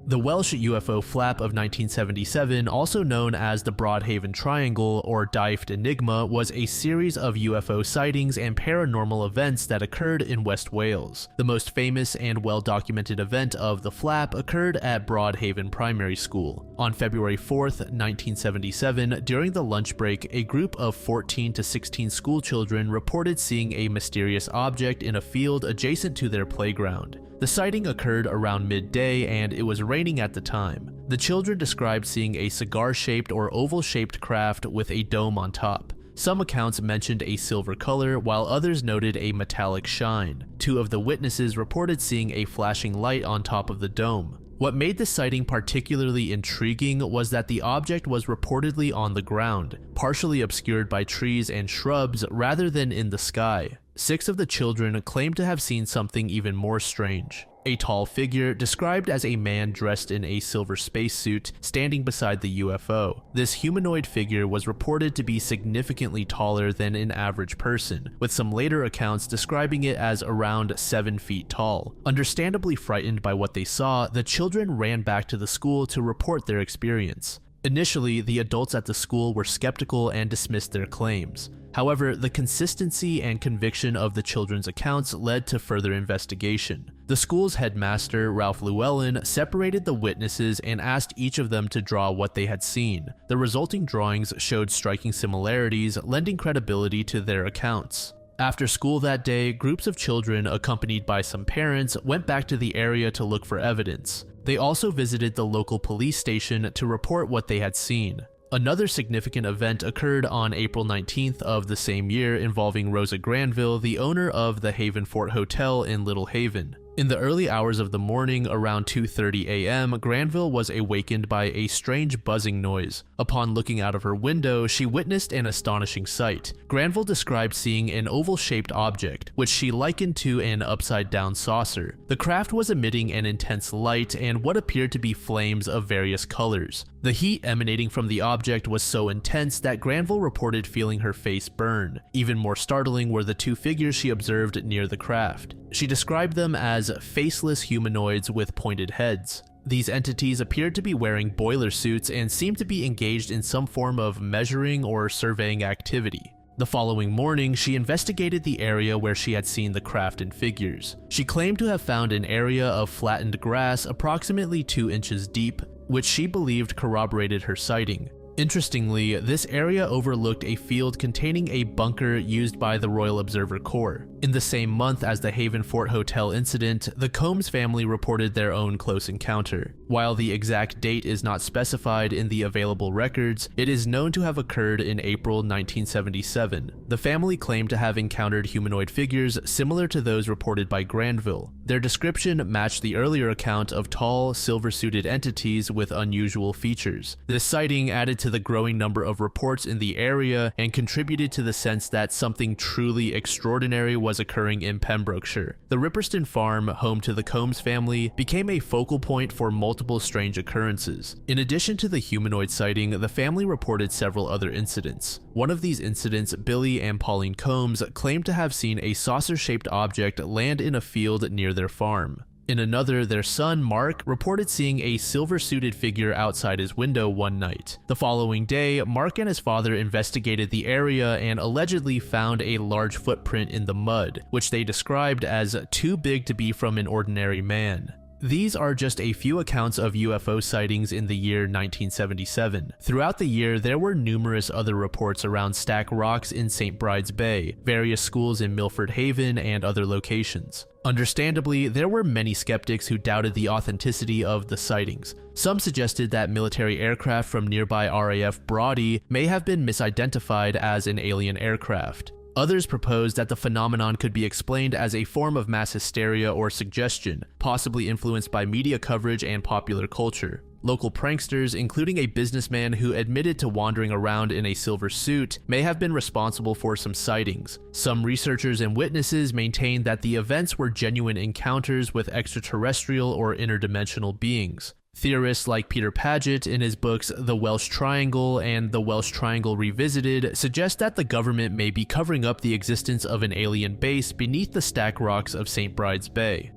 The Welsh UFO flap of 1977, also known as the Broadhaven Triangle or Dyfed Enigma, was a series of UFO sightings and paranormal events that occurred in West Wales. The most famous and well-documented event of the flap occurred at Broadhaven Primary School. On February 4th, 1977, during the lunch break, a group of 14 to 16 schoolchildren reported seeing a mysterious object in a field adjacent to their playground. The sighting occurred around midday and it was raining at the time. The children described seeing a cigar-shaped or oval-shaped craft with a dome on top. Some accounts mentioned a silver color, while others noted a metallic shine. Two of the witnesses reported seeing a flashing light on top of the dome. What made the sighting particularly intriguing was that the object was reportedly on the ground, partially obscured by trees and shrubs rather than in the sky. 6 of the children claimed to have seen something even more strange. A tall figure, described as a man dressed in a silver spacesuit, standing beside the UFO. This humanoid figure was reported to be significantly taller than an average person, with some later accounts describing it as around 7 feet tall. Understandably frightened by what they saw, the children ran back to the school to report their experience. Initially, the adults at the school were skeptical and dismissed their claims. However, the consistency and conviction of the children's accounts led to further investigation. The school's headmaster, Ralph Llewellyn, separated the witnesses and asked each of them to draw what they had seen. The resulting drawings showed striking similarities, lending credibility to their accounts. After school that day, groups of children, accompanied by some parents, went back to the area to look for evidence. They also visited the local police station to report what they had seen. Another significant event occurred on April 19th of the same year involving Rosa Granville, the owner of the Haven Fort Hotel in Little Haven. In the early hours of the morning, around 2:30 a.m., Granville was awakened by a strange buzzing noise. Upon looking out of her window, she witnessed an astonishing sight. Granville described seeing an oval-shaped object, which she likened to an upside-down saucer. The craft was emitting an intense light and what appeared to be flames of various colors. The heat emanating from the object was so intense that Granville reported feeling her face burn. Even more startling were the 2 figures she observed near the craft. She described them as faceless humanoids with pointed heads. These entities appeared to be wearing boiler suits and seemed to be engaged in some form of measuring or surveying activity. The following morning, she investigated the area where she had seen the craft and figures. She claimed to have found an area of flattened grass approximately 2 inches deep, which she believed corroborated her sighting. Interestingly, this area overlooked a field containing a bunker used by the Royal Observer Corps. In the same month as the Haven Fort Hotel incident, the Combs family reported their own close encounter. While the exact date is not specified in the available records, it is known to have occurred in April 1977. The family claimed to have encountered humanoid figures similar to those reported by Granville. Their description matched the earlier account of tall, silver-suited entities with unusual features. This sighting added to the growing number of reports in the area and contributed to the sense that something truly extraordinary was occurring in Pembrokeshire. The Ripperston farm, home to the Combs family, became a focal point for multiple strange occurrences. In addition to the humanoid sighting, the family reported several other incidents. One of these incidents, Billy and Pauline Combs claimed to have seen a saucer-shaped object land in a field near their farm. In another, their son, Mark, reported seeing a silver-suited figure outside his window one night. The following day, Mark and his father investigated the area and allegedly found a large footprint in the mud, which they described as too big to be from an ordinary man. These are just a few accounts of UFO sightings in the year 1977. Throughout the year, there were numerous other reports around Stack Rocks in St. Bride's Bay, various schools in Milford Haven, and other locations. Understandably, there were many skeptics who doubted the authenticity of the sightings. Some suggested that military aircraft from nearby RAF Brodie may have been misidentified as an alien aircraft. Others proposed that the phenomenon could be explained as a form of mass hysteria or suggestion, possibly influenced by media coverage and popular culture. Local pranksters, including a businessman who admitted to wandering around in a silver suit, may have been responsible for some sightings. Some researchers and witnesses maintain that the events were genuine encounters with extraterrestrial or interdimensional beings. Theorists like Peter Paget in his books The Welsh Triangle and The Welsh Triangle Revisited suggest that the government may be covering up the existence of an alien base beneath the stack rocks of St. Bride's Bay.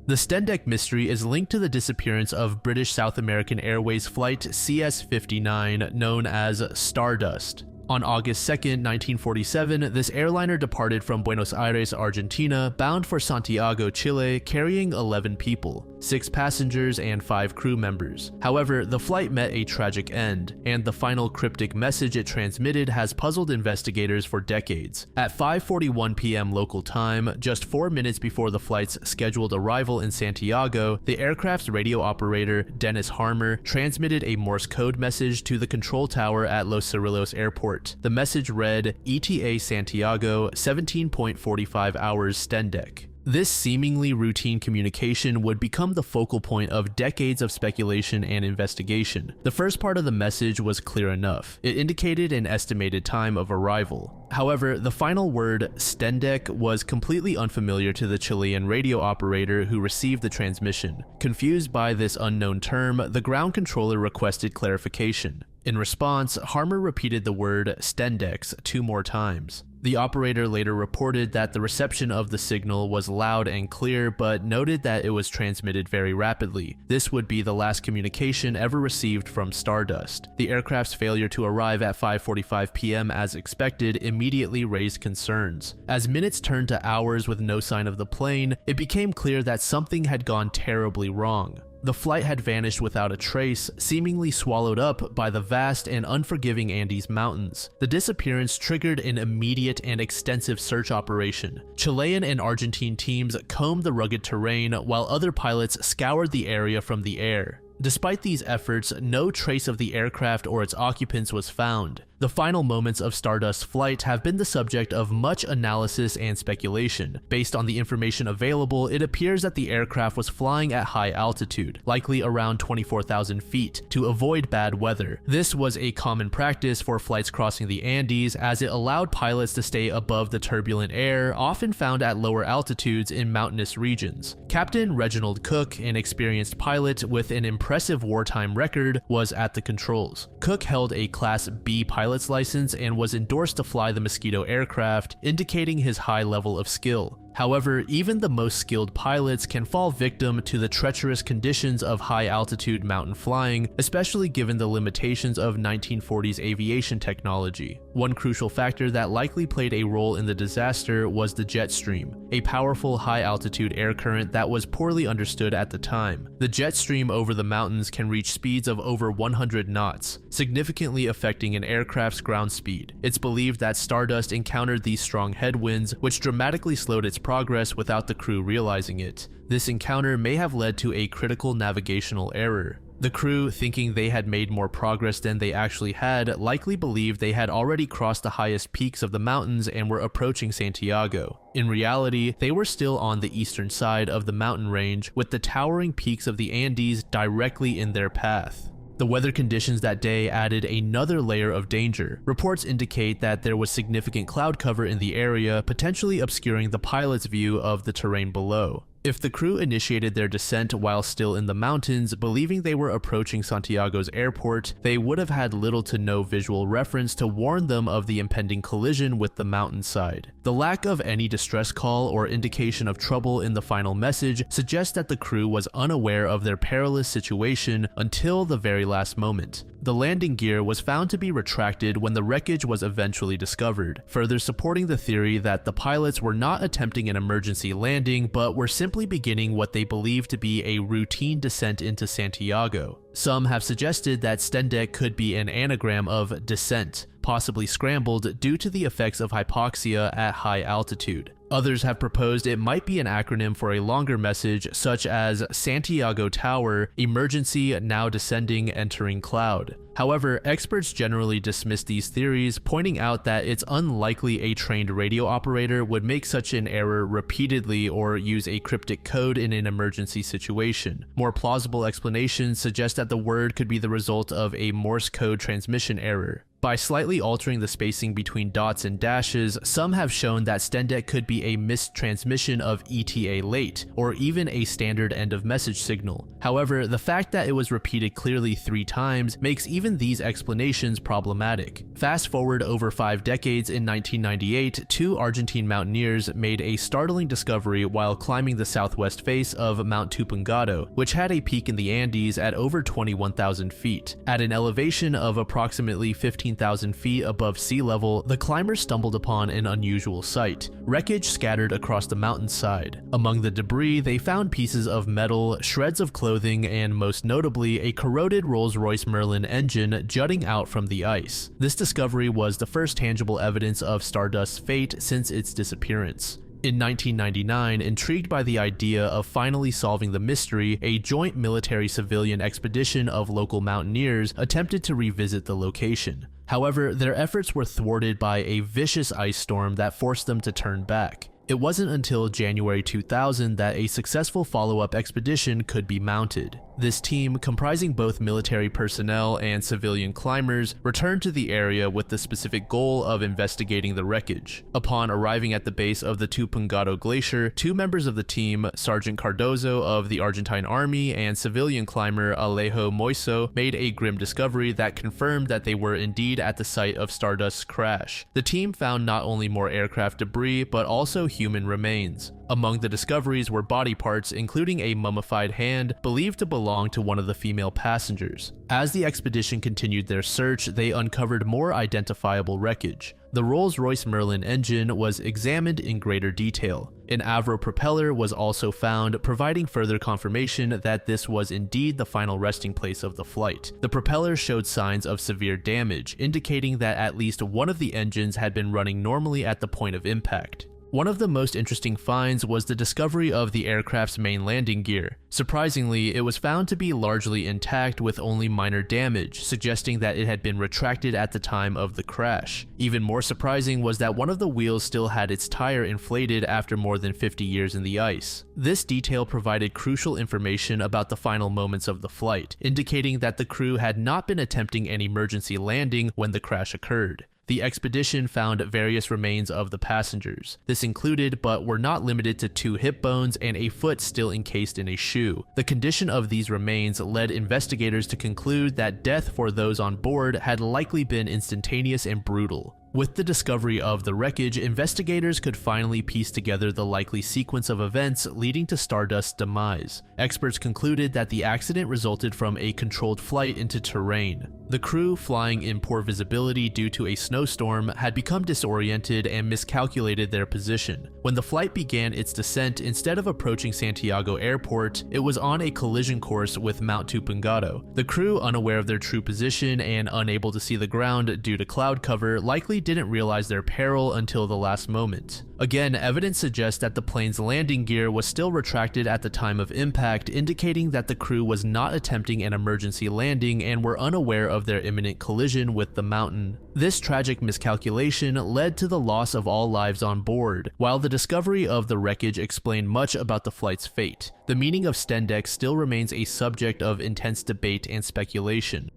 The STENDEC mystery is linked to the disappearance of British South American Airways Flight CS-59, known as Stardust. On August 2, 1947, this airliner departed from Buenos Aires, Argentina, bound for Santiago, Chile, carrying 11 people, 6 passengers and 5 crew members. However, the flight met a tragic end, and the final cryptic message it transmitted has puzzled investigators for decades. At 5:41 p.m. local time, just 4 minutes before the flight's scheduled arrival in Santiago, the aircraft's radio operator, Dennis Harmer, transmitted a Morse code message to the control tower at Los Cerrillos Airport. The message read, ETA Santiago, 17.45 hours STENDEC. This seemingly routine communication would become the focal point of decades of speculation and investigation. The first part of the message was clear enough. It indicated an estimated time of arrival. However, the final word, STENDEC, was completely unfamiliar to the Chilean radio operator who received the transmission. Confused by this unknown term, the ground controller requested clarification. In response, Harmer repeated the word STENDEX 2 more times. The operator later reported that the reception of the signal was loud and clear, but noted that it was transmitted very rapidly. This would be the last communication ever received from Stardust. The aircraft's failure to arrive at 5:45 p.m. as expected immediately raised concerns. As minutes turned to hours with no sign of the plane, it became clear that something had gone terribly wrong. The flight had vanished without a trace, seemingly swallowed up by the vast and unforgiving Andes Mountains. The disappearance triggered an immediate and extensive search operation. Chilean and Argentine teams combed the rugged terrain, while other pilots scoured the area from the air. Despite these efforts, no trace of the aircraft or its occupants was found. The final moments of Stardust's flight have been the subject of much analysis and speculation. Based on the information available, it appears that the aircraft was flying at high altitude, likely around 24,000 feet, to avoid bad weather. This was a common practice for flights crossing the Andes, as it allowed pilots to stay above the turbulent air, often found at lower altitudes in mountainous regions. Captain Reginald Cook, an experienced pilot with an impressive wartime record, was at the controls. Cook held a Class B pilot's license and was endorsed to fly the Mosquito aircraft, indicating his high level of skill. However, even the most skilled pilots can fall victim to the treacherous conditions of high-altitude mountain flying, especially given the limitations of 1940s aviation technology. One crucial factor that likely played a role in the disaster was the jet stream, a powerful high-altitude air current that was poorly understood at the time. The jet stream over the mountains can reach speeds of over 100 knots, significantly affecting an aircraft's ground speed. It's believed that Stardust encountered these strong headwinds, which dramatically slowed its progress without the crew realizing it. This encounter may have led to a critical navigational error. The crew, thinking they had made more progress than they actually had, likely believed they had already crossed the highest peaks of the mountains and were approaching Santiago. In reality, they were still on the eastern side of the mountain range, with the towering peaks of the Andes directly in their path. The weather conditions that day added another layer of danger. Reports indicate that there was significant cloud cover in the area, potentially obscuring the pilot's view of the terrain below. If the crew initiated their descent while still in the mountains, believing they were approaching Santiago's airport, they would have had little to no visual reference to warn them of the impending collision with the mountainside. The lack of any distress call or indication of trouble in the final message suggests that the crew was unaware of their perilous situation until the very last moment. The landing gear was found to be retracted when the wreckage was eventually discovered, further supporting the theory that the pilots were not attempting an emergency landing, but were simply beginning what they believed to be a routine descent into Santiago. Some have suggested that STENDEC could be an anagram of descent, possibly scrambled due to the effects of hypoxia at high altitude. Others have proposed it might be an acronym for a longer message such as Santiago Tower, emergency, now descending, entering cloud. However, experts generally dismiss these theories, pointing out that it's unlikely a trained radio operator would make such an error repeatedly or use a cryptic code in an emergency situation. More plausible explanations suggest that the word could be the result of a Morse code transmission error. By slightly altering the spacing between dots and dashes, some have shown that STENDEC could be a mistransmission of ETA late, or even a standard end of message signal. However, the fact that it was repeated clearly 3 times makes even these explanations problematic. Fast forward over 5 decades, in 1998, 2 Argentine mountaineers made a startling discovery while climbing the southwest face of Mount Tupungato, which had a peak in the Andes at over 21,000 feet. At an elevation of approximately 15,000 feet above sea level, the climbers stumbled upon an unusual sight: wreckage scattered across the mountainside. Among the debris, they found pieces of metal, shreds of clothing, and most notably, a corroded Rolls-Royce Merlin engine jutting out from the ice. This discovery was the first tangible evidence of Stardust's fate since its disappearance. In 1999, intrigued by the idea of finally solving the mystery, a joint military-civilian expedition of local mountaineers attempted to revisit the location. However, their efforts were thwarted by a vicious ice storm that forced them to turn back. It wasn't until January 2000 that a successful follow-up expedition could be mounted. This team, comprising both military personnel and civilian climbers, returned to the area with the specific goal of investigating the wreckage. Upon arriving at the base of the Tupungato Glacier, 2 members of the team, Sergeant Cardozo of the Argentine Army and civilian climber Alejo Moiso, made a grim discovery that confirmed that they were indeed at the site of Stardust's crash. The team found not only more aircraft debris, but also human remains. Among the discoveries were body parts, including a mummified hand believed to belong to one of the female passengers. As the expedition continued their search, they uncovered more identifiable wreckage. The Rolls-Royce Merlin engine was examined in greater detail. An Avro propeller was also found, providing further confirmation that this was indeed the final resting place of the flight. The propeller showed signs of severe damage, indicating that at least one of the engines had been running normally at the point of impact. One of the most interesting finds was the discovery of the aircraft's main landing gear. Surprisingly, it was found to be largely intact with only minor damage, suggesting that it had been retracted at the time of the crash. Even more surprising was that one of the wheels still had its tire inflated after more than 50 years in the ice. This detail provided crucial information about the final moments of the flight, indicating that the crew had not been attempting an emergency landing when the crash occurred. The expedition found various remains of the passengers. This included, but were not limited to, 2 hip bones and a foot still encased in a shoe. The condition of these remains led investigators to conclude that death for those on board had likely been instantaneous and brutal. With the discovery of the wreckage, investigators could finally piece together the likely sequence of events leading to Stardust's demise. Experts concluded that the accident resulted from a controlled flight into terrain. The crew, flying in poor visibility due to a snowstorm, had become disoriented and miscalculated their position. When the flight began its descent, instead of approaching Santiago Airport, it was on a collision course with Mount Tupungato. The crew, unaware of their true position and unable to see the ground due to cloud cover, likely didn't realize their peril until the last moment. Again, evidence suggests that the plane's landing gear was still retracted at the time of impact, indicating that the crew was not attempting an emergency landing and were unaware of their imminent collision with the mountain. This tragic miscalculation led to the loss of all lives on board. While the discovery of the wreckage explained much about the flight's fate, the meaning of STENDEC still remains a subject of intense debate and speculation.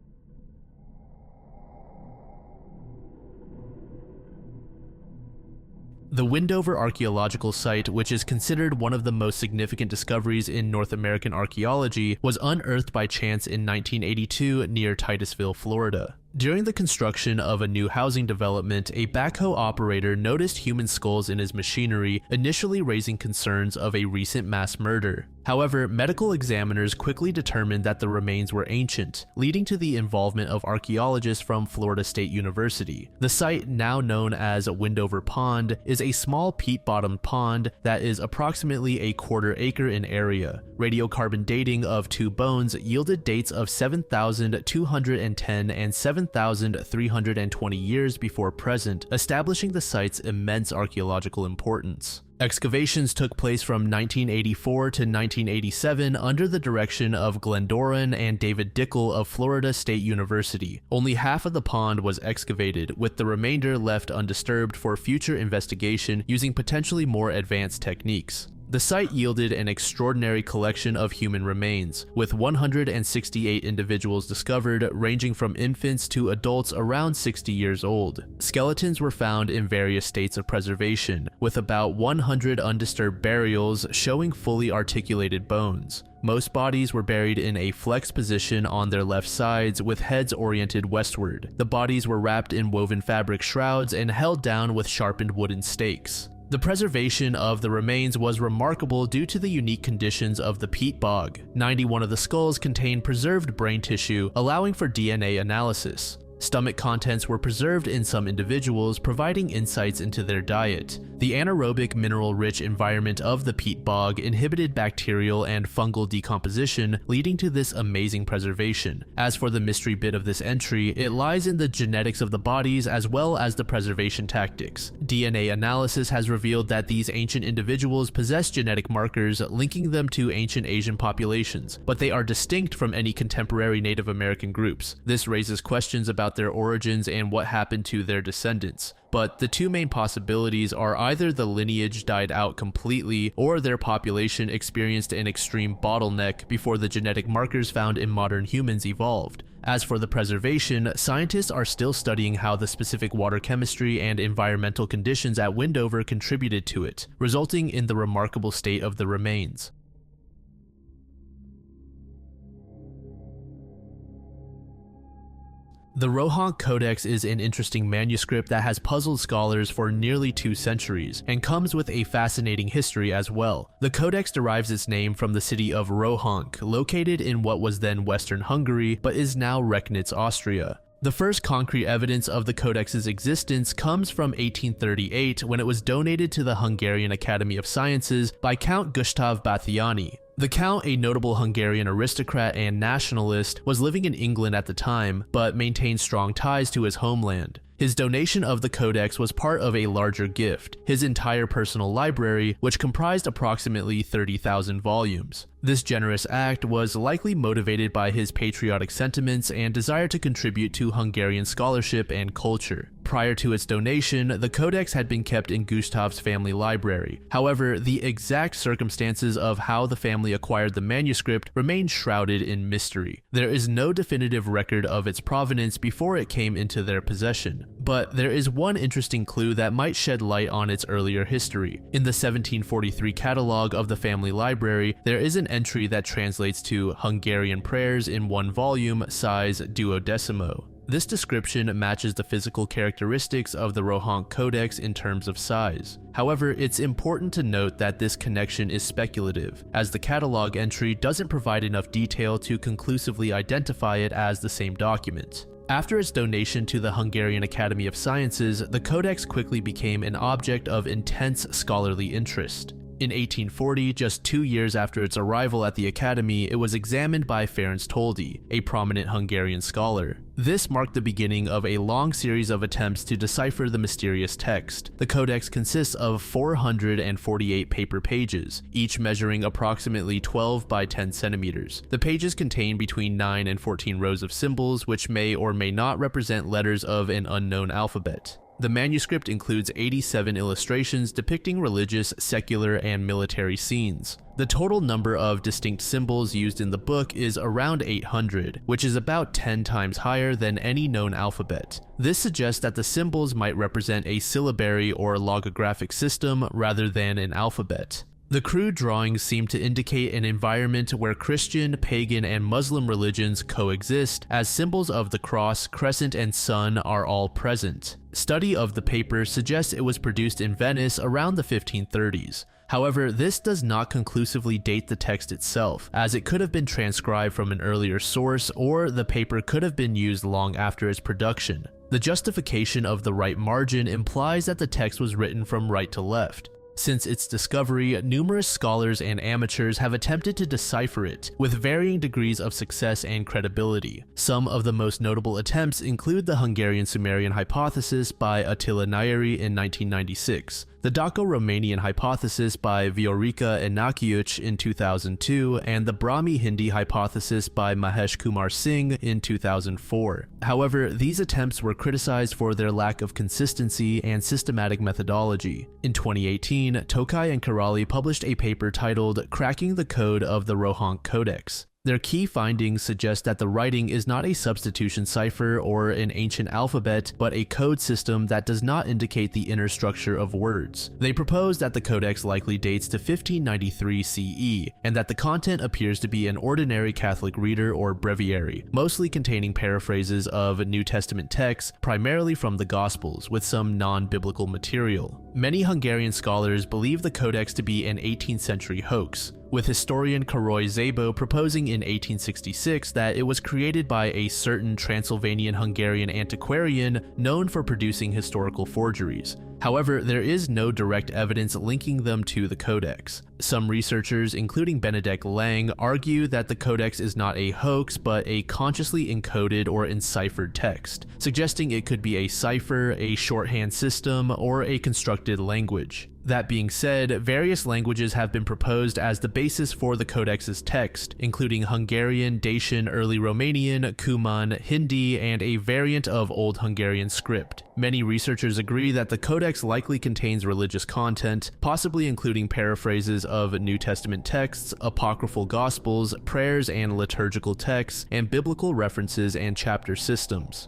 The Windover archaeological site, which is considered one of the most significant discoveries in North American archaeology, was unearthed by chance in 1982 near Titusville, Florida. During the construction of a new housing development, a backhoe operator noticed human skulls in his machinery, initially raising concerns of a recent mass murder. However, medical examiners quickly determined that the remains were ancient, leading to the involvement of archaeologists from Florida State University. The site, now known as Windover Pond, is a small peat-bottomed pond that is approximately a quarter acre in area. Radiocarbon dating of two bones yielded dates of 7,210 and 7,320 years before present, establishing the site's immense archaeological importance. Excavations took place from 1984 to 1987 under the direction of Glenn Doran and David Dickel of Florida State University. Only half of the pond was excavated, with the remainder left undisturbed for future investigation using potentially more advanced techniques. The site yielded an extraordinary collection of human remains, with 168 individuals discovered, ranging from infants to adults around 60 years old. Skeletons were found in various states of preservation, with about 100 undisturbed burials showing fully articulated bones. Most bodies were buried in a flexed position on their left sides with heads oriented westward. The bodies were wrapped in woven fabric shrouds and held down with sharpened wooden stakes. The preservation of the remains was remarkable due to the unique conditions of the peat bog. 91 of the skulls contained preserved brain tissue, allowing for DNA analysis. Stomach contents were preserved in some individuals, providing insights into their diet. The anaerobic mineral-rich environment of the peat bog inhibited bacterial and fungal decomposition, leading to this amazing preservation. As for the mystery bit of this entry, it lies in the genetics of the bodies as well as the preservation tactics. DNA analysis has revealed that these ancient individuals possess genetic markers linking them to ancient Asian populations, but they are distinct from any contemporary Native American groups. This raises questions about their origins and what happened to their descendants. But the two main possibilities are either the lineage died out completely or their population experienced an extreme bottleneck before the genetic markers found in modern humans evolved. As for the preservation, scientists are still studying how the specific water chemistry and environmental conditions at Windover contributed to it, resulting in the remarkable state of the remains. The Rohonc Codex is an interesting manuscript that has puzzled scholars for nearly 2 centuries, and comes with a fascinating history as well. The codex derives its name from the city of Rohonc, located in what was then Western Hungary, but is now Recknitz, Austria. The first concrete evidence of the codex's existence comes from 1838 when it was donated to the Hungarian Academy of Sciences by Count Gustav Batthyány. The Count, a notable Hungarian aristocrat and nationalist, was living in England at the time, but maintained strong ties to his homeland. His donation of the codex was part of a larger gift, his entire personal library, which comprised approximately 30,000 volumes. This generous act was likely motivated by his patriotic sentiments and desire to contribute to Hungarian scholarship and culture. Prior to its donation, the codex had been kept in Gustav's family library. However, the exact circumstances of how the family acquired the manuscript remain shrouded in mystery. There is no definitive record of its provenance before it came into their possession. But there is one interesting clue that might shed light on its earlier history. In the 1743 catalog of the family library, there is an entry that translates to Hungarian prayers in 1 volume, size duodecimo. This description matches the physical characteristics of the Rohonc Codex in terms of size. However, it's important to note that this connection is speculative, as the catalog entry doesn't provide enough detail to conclusively identify it as the same document. After its donation to the Hungarian Academy of Sciences, the codex quickly became an object of intense scholarly interest. In 1840, just 2 years after its arrival at the Academy, it was examined by Ferenc Toldy, a prominent Hungarian scholar. This marked the beginning of a long series of attempts to decipher the mysterious text. The codex consists of 448 paper pages, each measuring approximately 12 by 10 centimeters. The pages contain between 9 and 14 rows of symbols, which may or may not represent letters of an unknown alphabet. The manuscript includes 87 illustrations depicting religious, secular, and military scenes. The total number of distinct symbols used in the book is around 800, which is about 10 times higher than any known alphabet. This suggests that the symbols might represent a syllabary or logographic system rather than an alphabet. The crude drawings seem to indicate an environment where Christian, pagan, and Muslim religions coexist, as symbols of the cross, crescent, and sun are all present. Study of the paper suggests it was produced in Venice around the 1530s. However, this does not conclusively date the text itself, as it could have been transcribed from an earlier source, or the paper could have been used long after its production. The justification of the right margin implies that the text was written from right to left. Since its discovery, numerous scholars and amateurs have attempted to decipher it, with varying degrees of success and credibility. Some of the most notable attempts include the Hungarian-Sumerian hypothesis by Attila Nyeri in 1996, the Daco-Romanian hypothesis by Viorica Inaciuc in 2002, and the Brahmi-Hindi hypothesis by Mahesh Kumar Singh in 2004. However, these attempts were criticized for their lack of consistency and systematic methodology. In 2018, Tokai and Karali published a paper titled "Cracking the Code of the Rohonc Codex." Their key findings suggest that the writing is not a substitution cipher or an ancient alphabet, but a code system that does not indicate the inner structure of words. They propose that the codex likely dates to 1593 CE, and that the content appears to be an ordinary Catholic reader or breviary, mostly containing paraphrases of New Testament texts, primarily from the Gospels, with some non-biblical material. Many Hungarian scholars believe the codex to be an 18th century hoax, with historian Károly Szabó proposing in 1866 that it was created by a certain Transylvanian Hungarian antiquarian known for producing historical forgeries. However, there is no direct evidence linking them to the codex. Some researchers, including Benedict Lang, argue that the codex is not a hoax but a consciously encoded or enciphered text, suggesting it could be a cipher, a shorthand system, or a constructed language. That being said, various languages have been proposed as the basis for the codex's text, including Hungarian, Dacian, Early Romanian, Cuman, Hindi, and a variant of Old Hungarian script. Many researchers agree that the codex likely contains religious content, possibly including paraphrases of New Testament texts, apocryphal gospels, prayers and liturgical texts, and biblical references and chapter systems.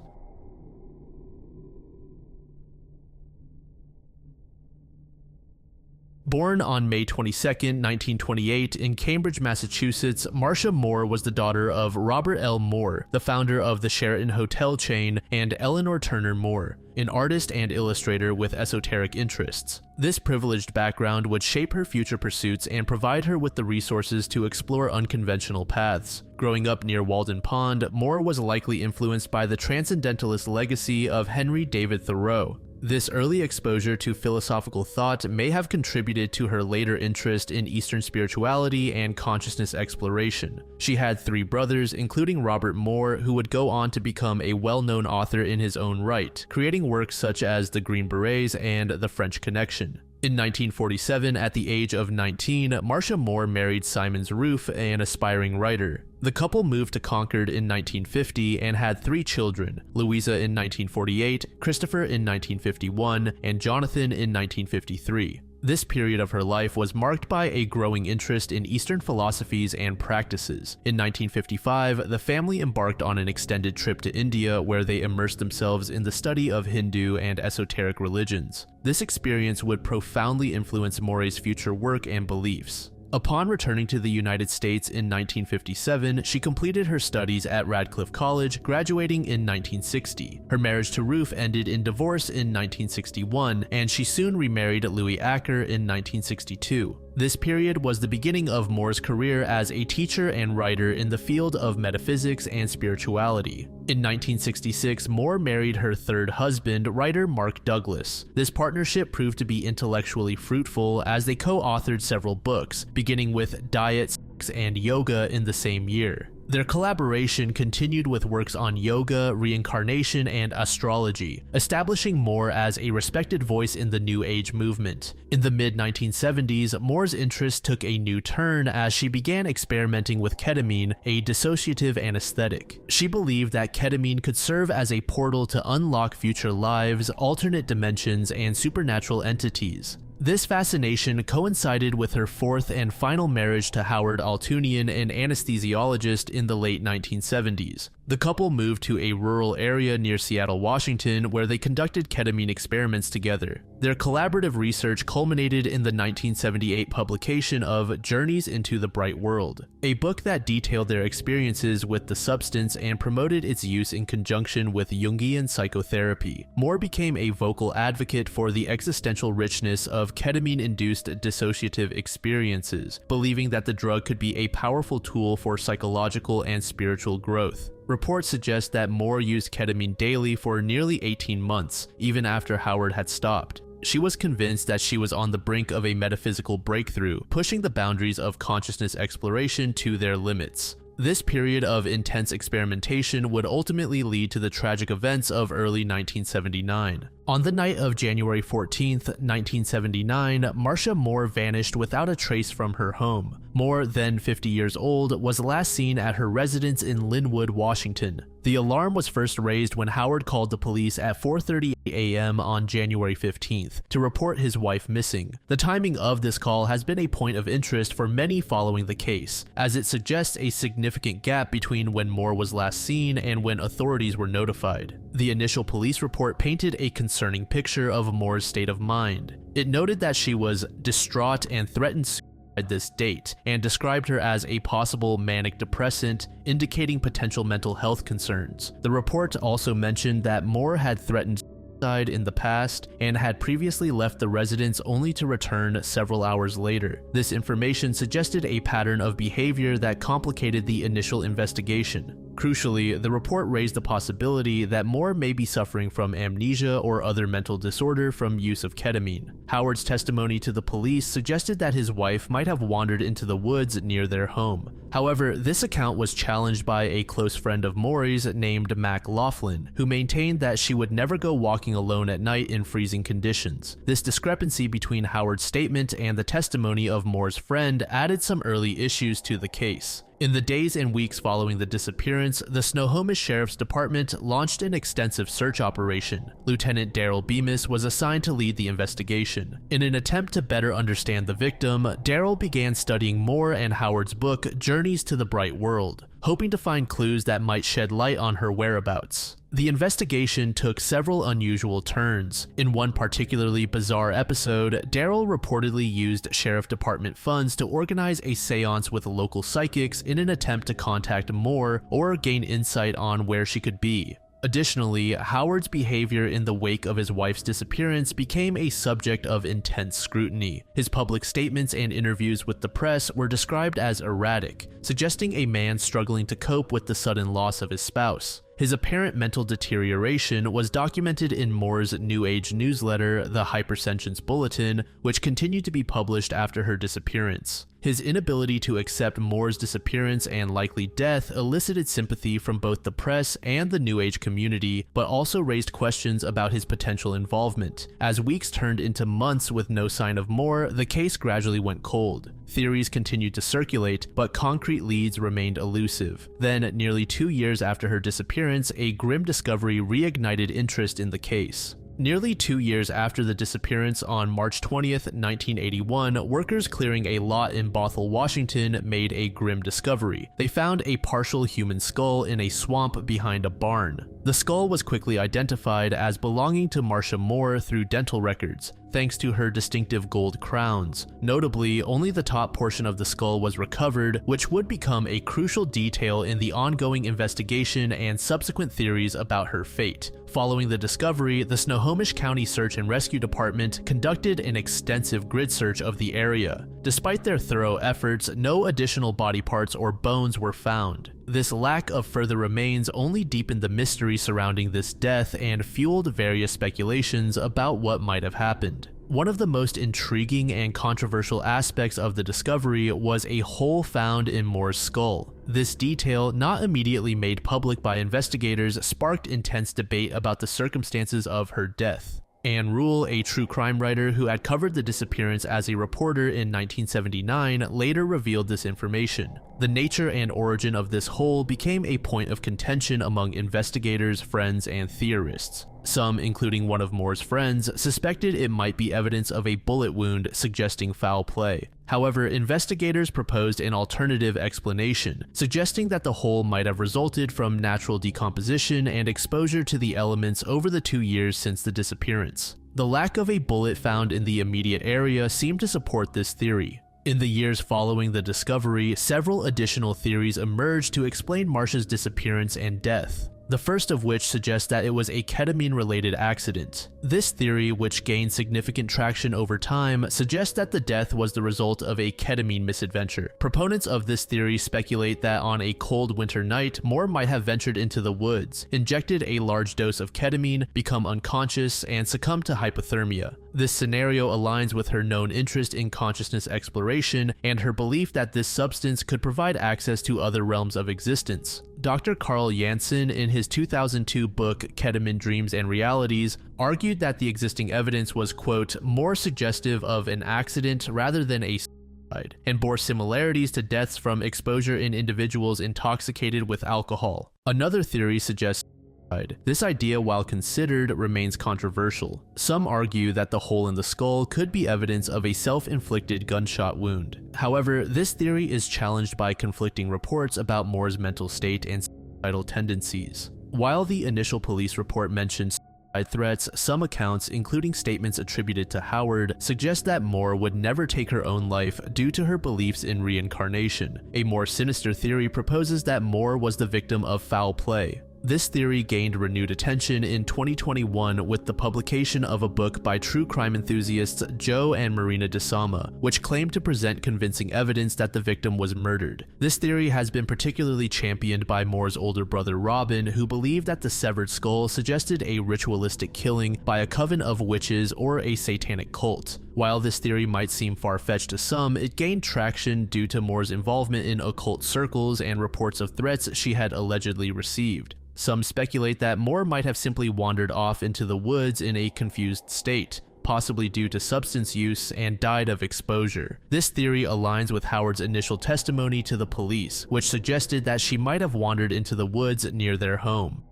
Born on May 22, 1928 in Cambridge, Massachusetts, Marcia Moore was the daughter of Robert L. Moore, the founder of the Sheraton hotel chain, and Eleanor Turner Moore, an artist and illustrator with esoteric interests. This privileged background would shape her future pursuits and provide her with the resources to explore unconventional paths. Growing up near Walden Pond, Moore was likely influenced by the transcendentalist legacy of Henry David Thoreau. This early exposure to philosophical thought may have contributed to her later interest in Eastern spirituality and consciousness exploration. She had 3 brothers, including Robert Moore, who would go on to become a well-known author in his own right, creating works such as The Green Berets and The French Connection. In 1947, at the age of 19, Marcia Moore married Simons Roof, an aspiring writer. The couple moved to Concord in 1950 and had 3 children, Louisa in 1948, Christopher in 1951, and Jonathan in 1953. This period of her life was marked by a growing interest in Eastern philosophies and practices. In 1955, the family embarked on an extended trip to India where they immersed themselves in the study of Hindu and esoteric religions. This experience would profoundly influence Moore's future work and beliefs. Upon returning to the United States in 1957, she completed her studies at Radcliffe College, graduating in 1960. Her marriage to Roof ended in divorce in 1961, and she soon remarried Louis Acker in 1962. This period was the beginning of Moore's career as a teacher and writer in the field of metaphysics and spirituality. In 1966, Moore married her 3rd husband, writer Mark Douglas. This partnership proved to be intellectually fruitful as they co-authored several books, beginning with Diet, Sex, and Yoga in the same year. Their collaboration continued with works on yoga, reincarnation, and astrology, establishing Moore as a respected voice in the New Age movement. In the mid-1970s, Moore's interest took a new turn as she began experimenting with ketamine, a dissociative anesthetic. She believed that ketamine could serve as a portal to unlock future lives, alternate dimensions, and supernatural entities. This fascination coincided with her 4th and final marriage to Howard Altunian, an anesthesiologist, in the late 1970s. The couple moved to a rural area near Seattle, Washington, where they conducted ketamine experiments together. Their collaborative research culminated in the 1978 publication of Journeys into the Bright World, a book that detailed their experiences with the substance and promoted its use in conjunction with Jungian psychotherapy. Moore became a vocal advocate for the existential richness of ketamine-induced dissociative experiences, believing that the drug could be a powerful tool for psychological and spiritual growth. Reports suggest that Moore used ketamine daily for nearly 18 months, even after Howard had stopped. She was convinced that she was on the brink of a metaphysical breakthrough, pushing the boundaries of consciousness exploration to their limits. This period of intense experimentation would ultimately lead to the tragic events of early 1979. On the night of January 14th, 1979, Marcia Moore vanished without a trace from her home. Moore, then 50 years old, was last seen at her residence in Linwood, Washington. The alarm was first raised when Howard called the police at 4:30 a.m. on January 15th to report his wife missing. The timing of this call has been a point of interest for many following the case, as it suggests a significant gap between when Moore was last seen and when authorities were notified. The initial police report painted a concerning picture of Moore's state of mind. It noted that she was distraught and threatened suicide at this date, and described her as a possible manic depressant, indicating potential mental health concerns. The report also mentioned that Moore had threatened suicide in the past and had previously left the residence only to return several hours later. This information suggested a pattern of behavior that complicated the initial investigation. Crucially, the report raised the possibility that Moore may be suffering from amnesia or other mental disorder from use of ketamine. Howard's testimony to the police suggested that his wife might have wandered into the woods near their home. However, this account was challenged by a close friend of Maury's named Mac Laughlin, who maintained that she would never go walking alone at night in freezing conditions. This discrepancy between Howard's statement and the testimony of Moore's friend added some early issues to the case. In the days and weeks following the disappearance, the Snohomish Sheriff's Department launched an extensive search operation. Lieutenant Daryl Bemis was assigned to lead the investigation. In an attempt to better understand the victim, Daryl began studying Moore and Howard's book, Journeys to the Bright World, hoping to find clues that might shed light on her whereabouts. The investigation took several unusual turns. In one particularly bizarre episode, Daryl reportedly used Sheriff Department funds to organize a seance with local psychics in an attempt to contact Moore or gain insight on where she could be. Additionally, Howard's behavior in the wake of his wife's disappearance became a subject of intense scrutiny. His public statements and interviews with the press were described as erratic, suggesting a man struggling to cope with the sudden loss of his spouse. His apparent mental deterioration was documented in Moore's New Age newsletter, the Hypersensions Bulletin, which continued to be published after her disappearance. His inability to accept Moore's disappearance and likely death elicited sympathy from both the press and the New Age community, but also raised questions about his potential involvement. As weeks turned into months with no sign of Moore, the case gradually went cold. Theories continued to circulate, but concrete leads remained elusive. Then, nearly 2 years after her disappearance, a grim discovery reignited interest in the case. Nearly 2 years after the disappearance, on March 20th, 1981, workers clearing a lot in Bothell, Washington made a grim discovery. They found a partial human skull in a swamp behind a barn. The skull was quickly identified as belonging to Marcia Moore through dental records, thanks to her distinctive gold crowns. Notably, only the top portion of the skull was recovered, which would become a crucial detail in the ongoing investigation and subsequent theories about her fate. Following the discovery, the Snohomish County Search and Rescue Department conducted an extensive grid search of the area. Despite their thorough efforts, no additional body parts or bones were found. This lack of further remains only deepened the mystery surrounding this death and fueled various speculations about what might have happened. One of the most intriguing and controversial aspects of the discovery was a hole found in Moore's skull. This detail, not immediately made public by investigators, sparked intense debate about the circumstances of her death. Anne Rule, a true crime writer who had covered the disappearance as a reporter in 1979, later revealed this information. The nature and origin of this hole became a point of contention among investigators, friends, and theorists. Some, including one of Moore's friends, suspected it might be evidence of a bullet wound suggesting foul play. However, investigators proposed an alternative explanation, suggesting that the hole might have resulted from natural decomposition and exposure to the elements over the 2 years since the disappearance. The lack of a bullet found in the immediate area seemed to support this theory. In the years following the discovery, several additional theories emerged to explain Marcia's disappearance and death. The first of which suggests that it was a ketamine-related accident. This theory, which gained significant traction over time, suggests that the death was the result of a ketamine misadventure. Proponents of this theory speculate that on a cold winter night, Moore might have ventured into the woods, injected a large dose of ketamine, become unconscious, and succumbed to hypothermia. This scenario aligns with her known interest in consciousness exploration and her belief that this substance could provide access to other realms of existence. Dr. Carl Jansen, in his 2002 book Ketamine Dreams and Realities, argued that the existing evidence was, quote, more suggestive of an accident rather than a suicide, and bore similarities to deaths from exposure in individuals intoxicated with alcohol. Another theory suggests suicide. This idea, while considered, remains controversial. Some argue that the hole in the skull could be evidence of a self-inflicted gunshot wound. However, this theory is challenged by conflicting reports about Moore's mental state and suicidal tendencies. While the initial police report mentioned suicide threats, some accounts, including statements attributed to Howard, suggest that Moore would never take her own life due to her beliefs in reincarnation. A more sinister theory proposes that Moore was the victim of foul play. This theory gained renewed attention in 2021 with the publication of a book by true crime enthusiasts Joe and Marina DeSama, which claimed to present convincing evidence that the victim was murdered. This theory has been particularly championed by Moore's older brother Robin, who believed that the severed skull suggested a ritualistic killing by a coven of witches or a satanic cult. While this theory might seem far-fetched to some, it gained traction due to Moore's involvement in occult circles and reports of threats she had allegedly received. Some speculate that Moore might have simply wandered off into the woods in a confused state, possibly due to substance use, and died of exposure. This theory aligns with Howard's initial testimony to the police, which suggested that she might have wandered into the woods near their home.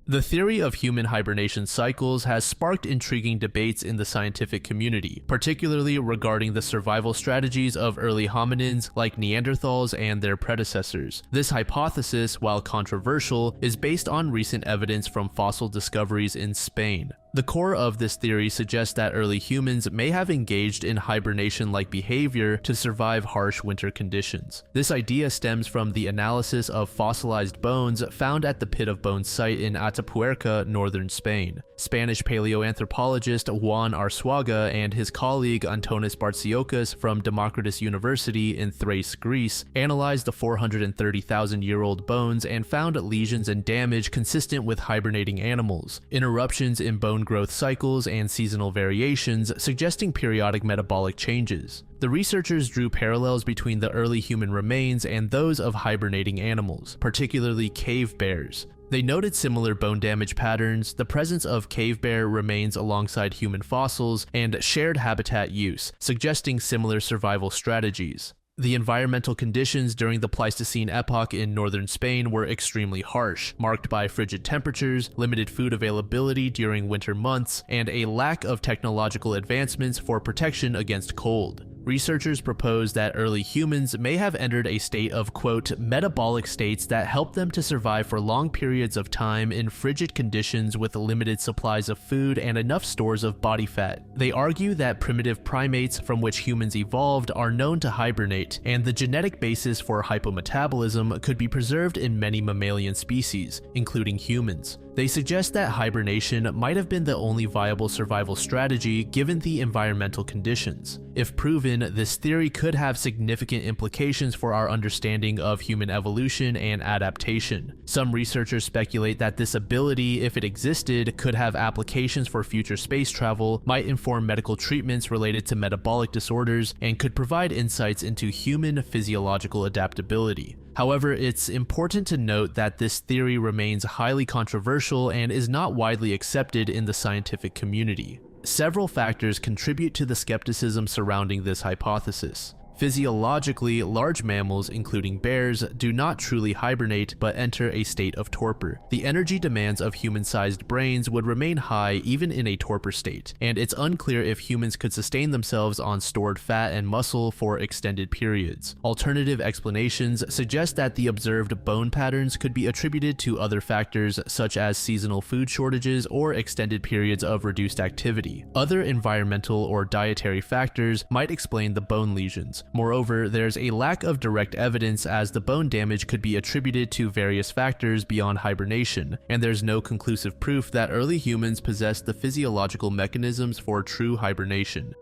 The theory of human hibernation cycles has sparked intriguing debates in the scientific community, particularly regarding the survival strategies of early hominins like Neanderthals and their predecessors. This hypothesis, while controversial, is based on recent evidence from fossil discoveries in Spain. The core of this theory suggests that early humans may have engaged in hibernation-like behavior to survive harsh winter conditions. This idea stems from the analysis of fossilized bones found at the Pit of Bones site in Atapuerca, northern Spain. Spanish paleoanthropologist Juan Arzuaga and his colleague Antonis Bartziocas from Democritus University in Thrace, Greece, analyzed the 430,000-year-old bones and found lesions and damage consistent with hibernating animals, interruptions in bone growth cycles, and seasonal variations, suggesting periodic metabolic changes. The researchers drew parallels between the early human remains and those of hibernating animals, particularly cave bears. They noted similar bone damage patterns, the presence of cave bear remains alongside human fossils, and shared habitat use, suggesting similar survival strategies. The environmental conditions during the Pleistocene epoch in northern Spain were extremely harsh, marked by frigid temperatures, limited food availability during winter months, and a lack of technological advancements for protection against cold. Researchers propose that early humans may have entered a state of, quote, metabolic states that helped them to survive for long periods of time in frigid conditions with limited supplies of food and enough stores of body fat. They argue that primitive primates from which humans evolved are known to hibernate, and the genetic basis for hypometabolism could be preserved in many mammalian species, including humans. They suggest that hibernation might have been the only viable survival strategy given the environmental conditions. If proven, this theory could have significant implications for our understanding of human evolution and adaptation. Some researchers speculate that this ability, if it existed, could have applications for future space travel, might inform medical treatments related to metabolic disorders, and could provide insights into human physiological adaptability. However, it's important to note that this theory remains highly controversial and is not widely accepted in the scientific community. Several factors contribute to the skepticism surrounding this hypothesis. Physiologically, large mammals, including bears, do not truly hibernate but enter a state of torpor. The energy demands of human-sized brains would remain high even in a torpor state, and it's unclear if humans could sustain themselves on stored fat and muscle for extended periods. Alternative explanations suggest that the observed bone patterns could be attributed to other factors such as seasonal food shortages or extended periods of reduced activity. Other environmental or dietary factors might explain the bone lesions. Moreover, there's a lack of direct evidence as the bone damage could be attributed to various factors beyond hibernation, and there's no conclusive proof that early humans possessed the physiological mechanisms for true hibernation.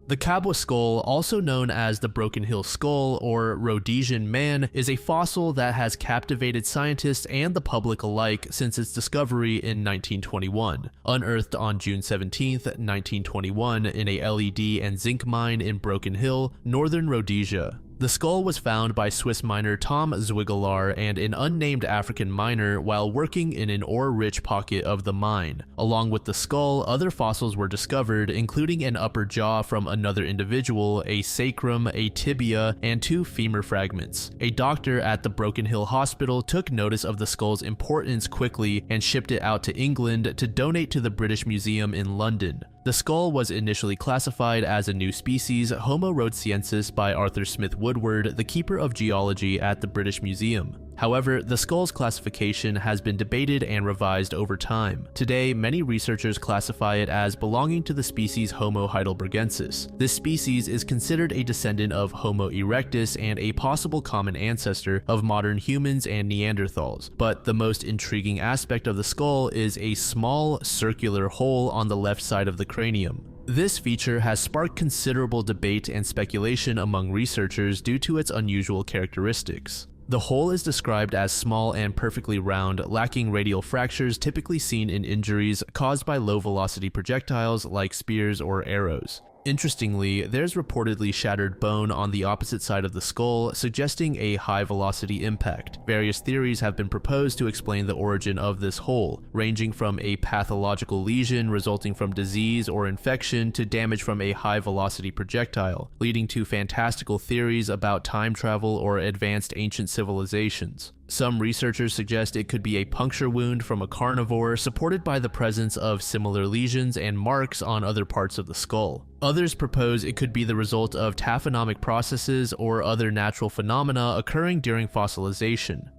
The kabwe skull, also known as the Broken Hill Skull or Rhodesian Man, is a fossil that has captivated scientists and the public alike since its discovery in 1921. Unearthed on June 17, 1921 in a LED and zinc mine in Broken Hill, northern Rhodesia. The skull was found by Swiss miner Tom Zwigelaar and an unnamed African miner while working in an ore-rich pocket of the mine. Along with the skull, other fossils were discovered, including an upper jaw from another individual, a sacrum, a tibia, and 2 femur fragments. A doctor at the Broken Hill Hospital took notice of the skull's importance quickly and shipped it out to England to donate to the British Museum in London. The skull was initially classified as a new species, Homo rhodesiensis, by Arthur Smith Woodward, the keeper of geology at the British Museum. However, the skull's classification has been debated and revised over time. Today, many researchers classify it as belonging to the species Homo heidelbergensis. This species is considered a descendant of Homo erectus and a possible common ancestor of modern humans and Neanderthals. But the most intriguing aspect of the skull is a small, circular hole on the left side of the cranium. This feature has sparked considerable debate and speculation among researchers due to its unusual characteristics. The hole is described as small and perfectly round, lacking radial fractures typically seen in injuries caused by low-velocity projectiles like spears or arrows. Interestingly, there's reportedly shattered bone on the opposite side of the skull, suggesting a high-velocity impact. Various theories have been proposed to explain the origin of this hole, ranging from a pathological lesion resulting from disease or infection to damage from a high-velocity projectile, leading to fantastical theories about time travel or advanced ancient civilizations. Some researchers suggest it could be a puncture wound from a carnivore, supported by the presence of similar lesions and marks on other parts of the skull. Others propose it could be the result of taphonomic processes or other natural phenomena occurring during fossilization.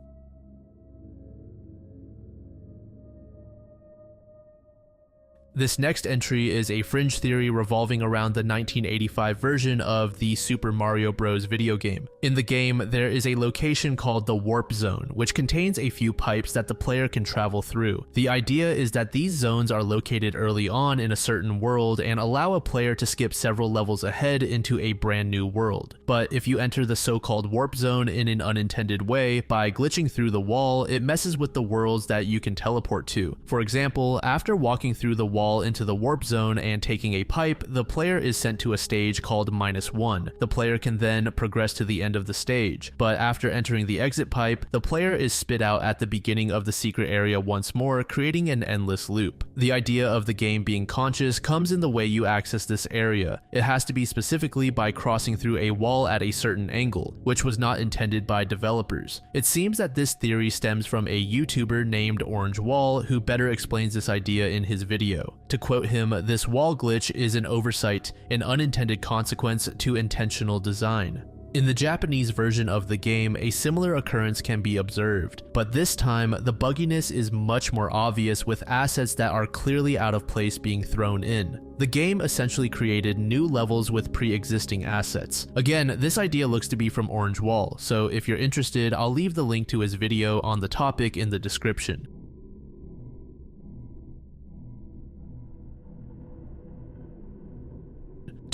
This next entry is a fringe theory revolving around the 1985 version of the Super Mario Bros. Video game. In the game, there is a location called the Warp Zone, which contains a few pipes that the player can travel through. The idea is that these zones are located early on in a certain world and allow a player to skip several levels ahead into a brand new world. But if you enter the so-called Warp Zone in an unintended way, by glitching through the wall, it messes with the worlds that you can teleport to. For example, after walking through the wall into the warp zone and taking a pipe, the player is sent to a stage called -1. The player can then progress to the end of the stage, but after entering the exit pipe, the player is spit out at the beginning of the secret area once more, creating an endless loop. The idea of the game being conscious comes in the way you access this area. It has to be specifically by crossing through a wall at a certain angle, which was not intended by developers. It seems that this theory stems from a YouTuber named Orange Wall, who better explains this idea in his video. To quote him, "This wall glitch is an oversight, an unintended consequence to intentional design." In the Japanese version of the game, a similar occurrence can be observed, but this time the bugginess is much more obvious with assets that are clearly out of place being thrown in. The game essentially created new levels with pre-existing assets. Again, this idea looks to be from Orange Wall, so if you're interested, I'll leave the link to his video on the topic in the description.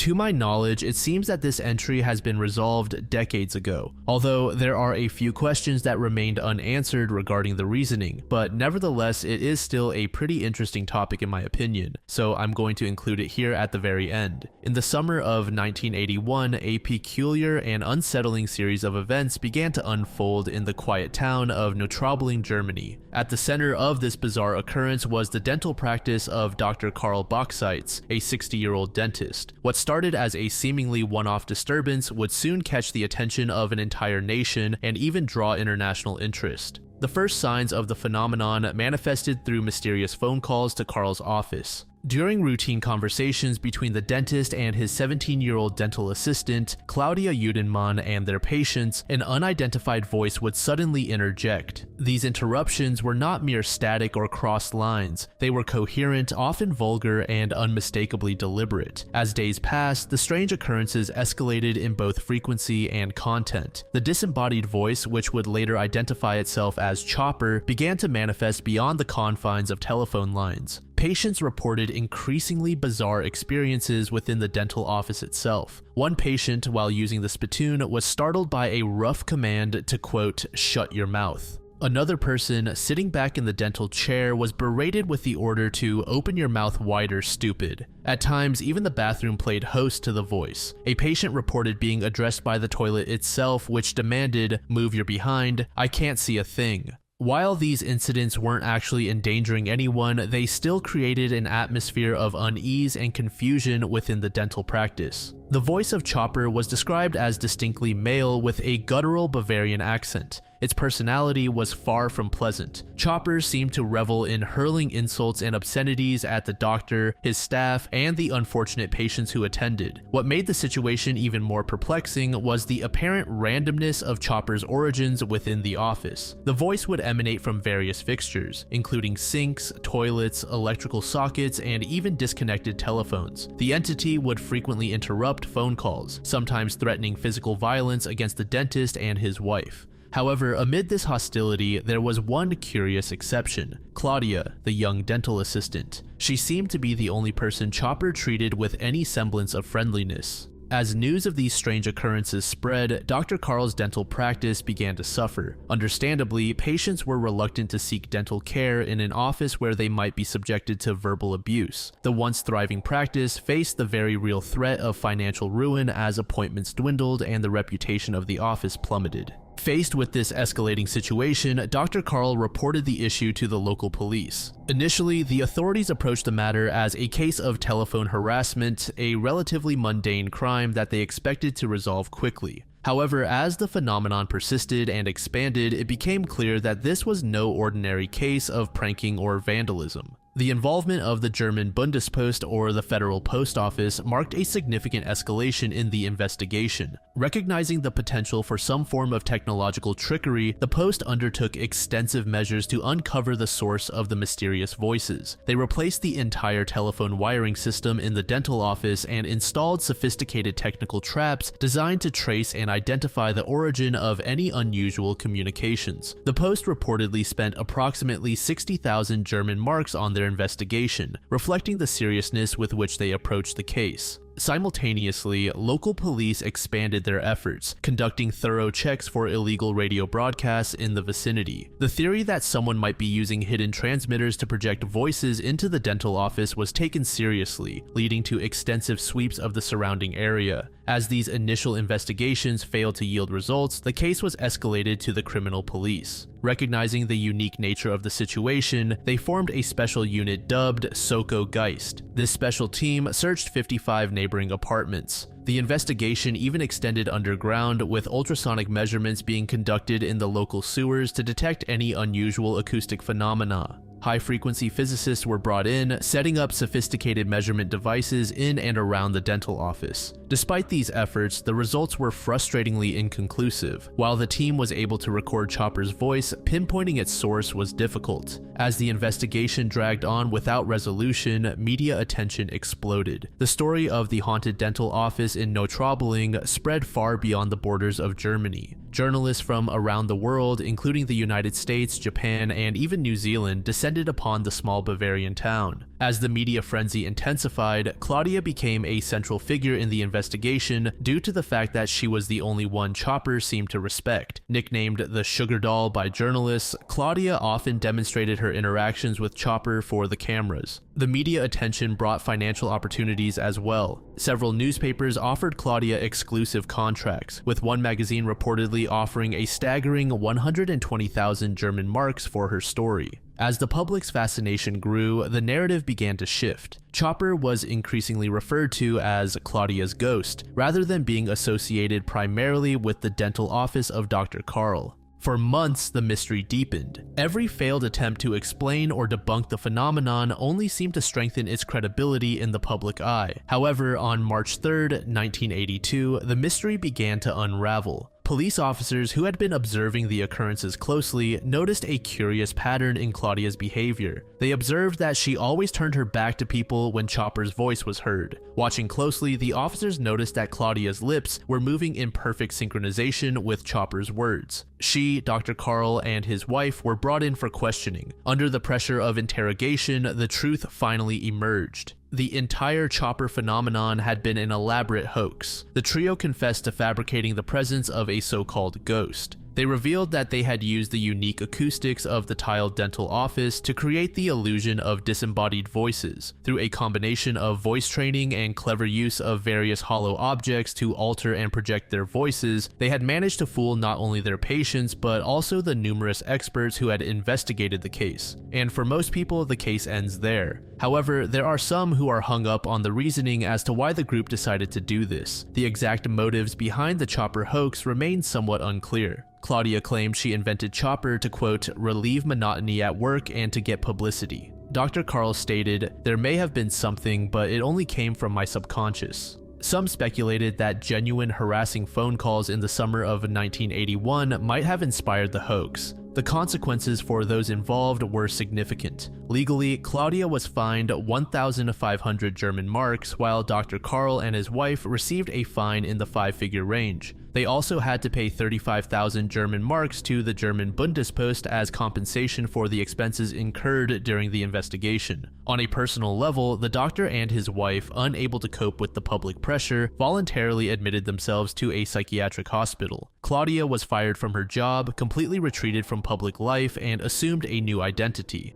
To my knowledge, it seems that this entry has been resolved decades ago, although there are a few questions that remained unanswered regarding the reasoning, but nevertheless it is still a pretty interesting topic in my opinion, so I'm going to include it here at the very end. In the summer of 1981, a peculiar and unsettling series of events began to unfold in the quiet town of Neutraubling, Germany. At the center of this bizarre occurrence was the dental practice of Dr. Karl Bachseitz, a 60-year-old dentist. What started as a seemingly one-off disturbance would soon catch the attention of an entire nation and even draw international interest. The first signs of the phenomenon manifested through mysterious phone calls to Karl's office. During routine conversations between the dentist and his 17-year-old dental assistant, Claudia Judenmann, and their patients, an unidentified voice would suddenly interject. These interruptions were not mere static or crossed lines. They were coherent, often vulgar, and unmistakably deliberate. As days passed, the strange occurrences escalated in both frequency and content. The disembodied voice, which would later identify itself as Chopper, began to manifest beyond the confines of telephone lines. Patients reported increasingly bizarre experiences within the dental office itself. One patient, while using the spittoon, was startled by a rough command to, quote, "shut your mouth." Another person, sitting back in the dental chair, was berated with the order to "open your mouth wider, stupid." At times, even the bathroom played host to the voice. A patient reported being addressed by the toilet itself, which demanded, "move your behind, I can't see a thing." While these incidents weren't actually endangering anyone, they still created an atmosphere of unease and confusion within the dental practice. The voice of Chopper was described as distinctly male with a guttural Bavarian accent. Its personality was far from pleasant. Chopper seemed to revel in hurling insults and obscenities at the doctor, his staff, and the unfortunate patients who attended. What made the situation even more perplexing was the apparent randomness of Chopper's origins within the office. The voice would emanate from various fixtures, including sinks, toilets, electrical sockets, and even disconnected telephones. The entity would frequently interrupt phone calls, sometimes threatening physical violence against the dentist and his wife. However, amid this hostility, there was one curious exception: Claudia, the young dental assistant. She seemed to be the only person Chopper treated with any semblance of friendliness. As news of these strange occurrences spread, Dr. Karl's dental practice began to suffer. Understandably, patients were reluctant to seek dental care in an office where they might be subjected to verbal abuse. The once thriving practice faced the very real threat of financial ruin as appointments dwindled and the reputation of the office plummeted. Faced with this escalating situation, Dr. Karl reported the issue to the local police. Initially, the authorities approached the matter as a case of telephone harassment, a relatively mundane crime that they expected to resolve quickly. However, as the phenomenon persisted and expanded, it became clear that this was no ordinary case of pranking or vandalism. The involvement of the German Bundespost, or the Federal Post Office, marked a significant escalation in the investigation. Recognizing the potential for some form of technological trickery, the Post undertook extensive measures to uncover the source of the mysterious voices. They replaced the entire telephone wiring system in the dental office and installed sophisticated technical traps designed to trace and identify the origin of any unusual communications. The Post reportedly spent approximately 60,000 German marks on their investigation, reflecting the seriousness with which they approached the case. Simultaneously, local police expanded their efforts, conducting thorough checks for illegal radio broadcasts in the vicinity. The theory that someone might be using hidden transmitters to project voices into the dental office was taken seriously, leading to extensive sweeps of the surrounding area. As these initial investigations failed to yield results, the case was escalated to the criminal police. Recognizing the unique nature of the situation, they formed a special unit dubbed Soko Geist. This special team searched 55 neighboring apartments. The investigation even extended underground, with ultrasonic measurements being conducted in the local sewers to detect any unusual acoustic phenomena. High-frequency physicists were brought in, setting up sophisticated measurement devices in and around the dental office. Despite these efforts, the results were frustratingly inconclusive. While the team was able to record Chopper's voice, pinpointing its source was difficult. As the investigation dragged on without resolution, media attention exploded. The story of the haunted dental office in Neutraubling spread far beyond the borders of Germany. Journalists from around the world, including the United States, Japan, and even New Zealand, descended upon the small Bavarian town. As the media frenzy intensified, Claudia became a central figure in the investigation due to the fact that she was the only one Chopper seemed to respect. Nicknamed the Sugar Doll by journalists, Claudia often demonstrated her interactions with Chopper for the cameras. The media attention brought financial opportunities as well. Several newspapers offered Claudia exclusive contracts, with one magazine reportedly offering a staggering 120,000 German marks for her story. As the public's fascination grew, the narrative began to shift. Chopper was increasingly referred to as Claudia's ghost, rather than being associated primarily with the dental office of Dr. Karl. For months, the mystery deepened. Every failed attempt to explain or debunk the phenomenon only seemed to strengthen its credibility in the public eye. However, on March 3, 1982, the mystery began to unravel. Police officers who had been observing the occurrences closely noticed a curious pattern in Claudia's behavior. They observed that she always turned her back to people when Chopper's voice was heard. Watching closely, the officers noticed that Claudia's lips were moving in perfect synchronization with Chopper's words. She, Dr. Karl, and his wife were brought in for questioning. Under the pressure of interrogation, the truth finally emerged. The entire Chopper phenomenon had been an elaborate hoax. The trio confessed to fabricating the presence of a so-called ghost. They revealed that they had used the unique acoustics of the tiled dental office to create the illusion of disembodied voices. Through a combination of voice training and clever use of various hollow objects to alter and project their voices, they had managed to fool not only their patients but also the numerous experts who had investigated the case. And for most people, the case ends there. However, there are some who are hung up on the reasoning as to why the group decided to do this. The exact motives behind the Chopper hoax remain somewhat unclear. Claudia claimed she invented Chopper to, quote, relieve monotony at work and to get publicity. Dr. Karl stated, there may have been something, but it only came from my subconscious. Some speculated that genuine harassing phone calls in the summer of 1981 might have inspired the hoax. The consequences for those involved were significant. Legally, Claudia was fined 1,500 German marks, while Dr. Karl and his wife received a fine in the five-figure range. They also had to pay 35,000 German marks to the German Bundespost as compensation for the expenses incurred during the investigation. On a personal level, the doctor and his wife, unable to cope with the public pressure, voluntarily admitted themselves to a psychiatric hospital. Claudia was fired from her job, completely retreated from public life, and assumed a new identity.